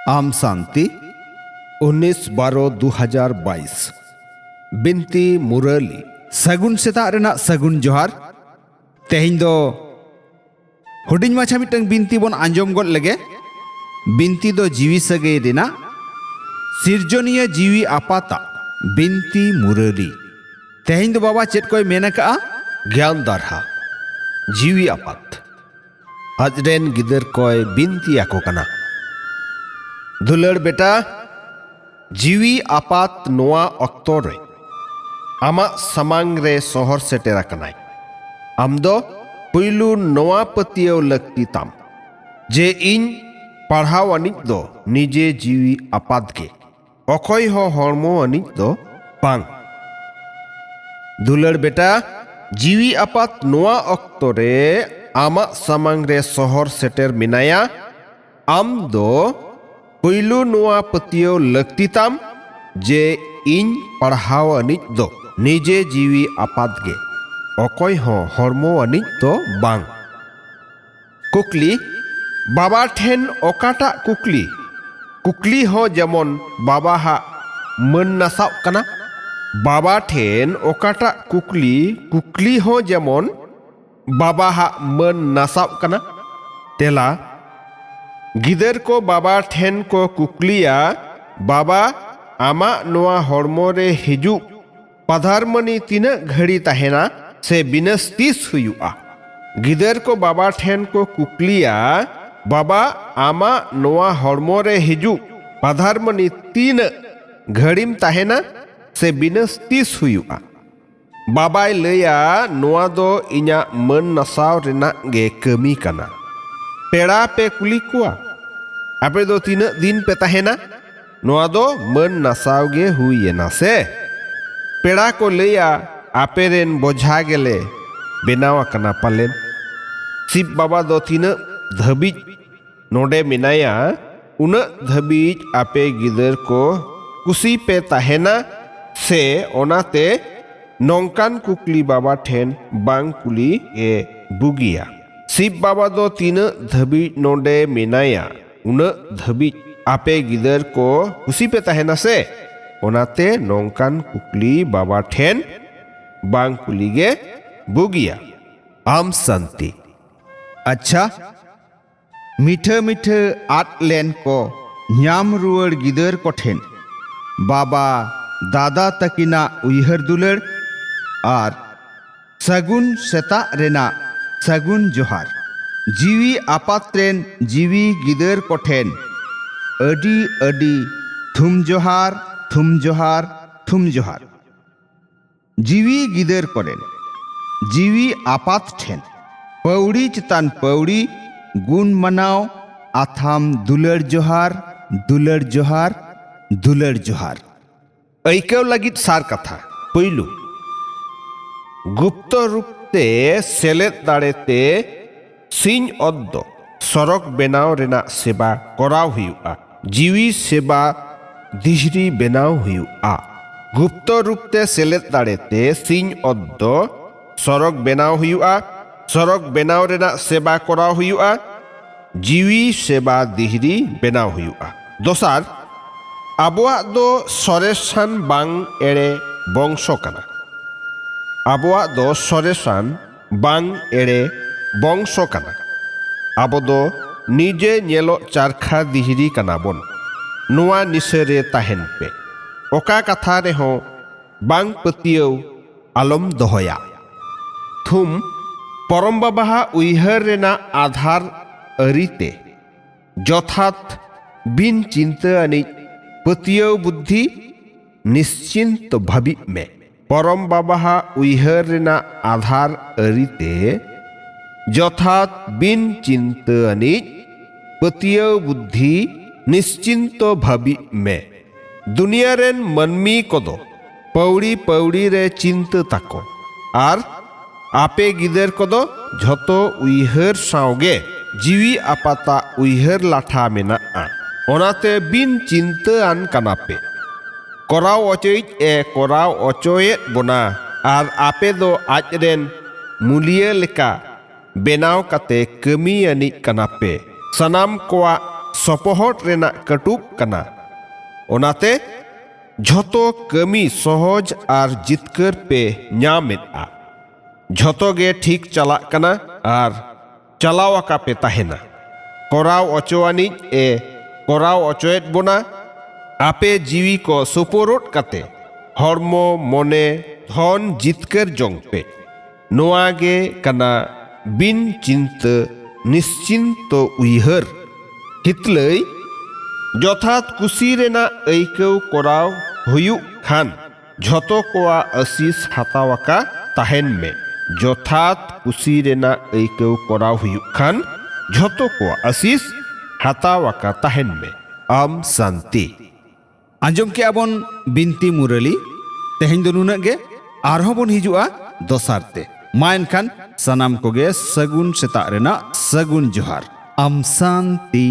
आम शांति 19/12/2022 बिनती मुरली सगुन सेता रेना सगुन जोहार तेहिं दो हुडिंग माछा मिटंग बिनती बन आंजम गद लगे बिनती दो जीवी सगे रेना सिरजनिया जीवी आपाता बिनती मुरली तेहिं दो बाबा चेत कोई मेना का ज्ञान दारहा जीवी आपात आजरेन गिदर कोई बिनती आको कना दुलड़ बेटा जीवी आपात नोआ अक्तो रे आमा समांग रे सोहर सेटेरा कनाय आमदो पुइलु नोआ पतियो लगती ताम जे इन पढ़ाव अनिक दो निजे जीवी आपात के अखय हो हरमो अनिक दो पांग दुलड़ बेटा जीवी आपात नोआ अक्तो रे आमा समांग रे सोहर सेटेर मिनाया आम दो पुइलु नोआ पतियो लगती ताम जे इन पढ़ाव अनिक दो निजे जीवी आपात गे अकय हो हरमो अनिक दो बांग कुकली बाबा ठेन ओकाटा कुकली कुकली हो जेमन बाबा हा मन नासाव कना बाबा ठेन ओकाटा कुकली कुकली हो जेमन बाबा हा मन नासाव कना तेला गिदर को बाबा ठेन को कुकलिया बाबा आमा नोआ हरमो रे हिजु पधारमनी तीना घड़ी तहेना से बिनस्तीस हुआ गिदर को बाबा ठेन को कुकलिया बाबा आमा नोआ हरमो रे हिजु पधारमनी तीन घड़ीम तहेना से बिनस्तीस हुआ बाबाय लया नोआ दो इना मन नसाव रेना गे कमी कना पेड़ा पे कुली कुआ आपे दो तीन दिन पे तहेना नोआ दो मन नसावगे हुई ना से पेड़ा को लिया आपे रेन बोझा गेले बेनावा कना पालेन सिप बाबा दो तीन धबीज नोडे मिनाया उन धबीज आपे गिदर को कुसी पे तहेना से ओनाते नौकान कुकली बाबा ठेन बांग कुली ए बुगिया सिप बाबा दो तीन धबी नोडे मिनाया उन धबी आपे गिदर को उसी पे तहेना से ओनाते नौकान कुकली बाबा ठेन बांग कुली गे बुगिया आम शांति अच्छा मीठे मीठे आट लेन को न्याम रुअर गिदर को ठेन बाबा दादा तकिना उयहर दुलड़ आर सगुन सेता रेना सगुन जोहार जीवी आपात्रेन जीवी गिदर कोठेन अडी अडी थुम जोहार थुम जोहार थुम जोहार जीवी गिदर कोरेन जीवी आपात ठेन पौड़ी चितान पौड़ी गुण मनाव आथाम दुलड़ जोहार दुलड़ जोहार दुलड़ जोहार ऐकव लगित सार कथा पहलू गुप्त रूप ते सेलेद दाड़ेते सिंह अद्दो सरक बेनाव रेना सेवा कराव हुआ जीवी सेवा दिहरी बेनाव हुआ गुप्त रूप ते सेलेद दाड़ेते सिंह अद्दो सरक बेनाव हुआ सरक बेनाव रेना सेवा कराव हुआ जीवी सेवा दिहरी बेनाव हुआ दोसार आबोआ दो सरेसान बांग एड़े बंशो कना आबोआ दो सरेसान बांग एड़े बंशो कना आबो दो निजे नेलो चारखा दिहरी कना बन नुआ निसरे ताहेन पे ओका कथा रे हो बांग पतियो आलम दोहया थुम परम बाबा उइहर रेना आधार अरिते जथात बिन चिंता अनि पतियो बुद्धि निश्चिंत भाबी में परम बाबा उइहर रेना आधार अरिते जथात बिन चिंत अनिज पतियो बुद्धि निश्चिंत भाबी में दुनिया रेन मनमी कोदो पौड़ी पौड़ी रे चिंत ताको आर आपे गिदर कोदो झतो उइहर सावगे जीवी आपाता उइहर लाठा मेना ओनाते बिन चिंत आन कनापे कराव अचोइज ए कराव अचोयेत बोना आर आपे दो आजरेन मुलिया लेका बेनाव कते कमी अनिक कनापे सनाम कोआ सपोहट रेना कटुब कना ओनाते झोतो कमी सहज आर जितकर पे ᱧᱟᱢᱮᱫᱼᱟ झोतो गे ठीक चला कना आर चलावाका पे ताहेना कोराव अचोआनिज ए कोराव अचोएत बोना आपे जीवी को सुपोरोट कते हॉर्मो मोने धन जितकर जोंग पे नोआगे कना बिन चिंत निश्चिंत उइहर हितलई जथात कुसी रेना ऐकव कोराव हुयुक खान झोतो कोआ आशीष हातावाका ताहेन में जथात कुसी रेना ऐकव कोराव हुयुक खान झोतो कोआ आशीष हातावाका ताहेन में आम शांति आंजम के आबन बिनती मुरली तेहेन दो नुना गे आरहों बन हिजुआ दोसारते मा एनखान सनाम कोगे सगुन सेता रेना सगुन जोहार आम शांति।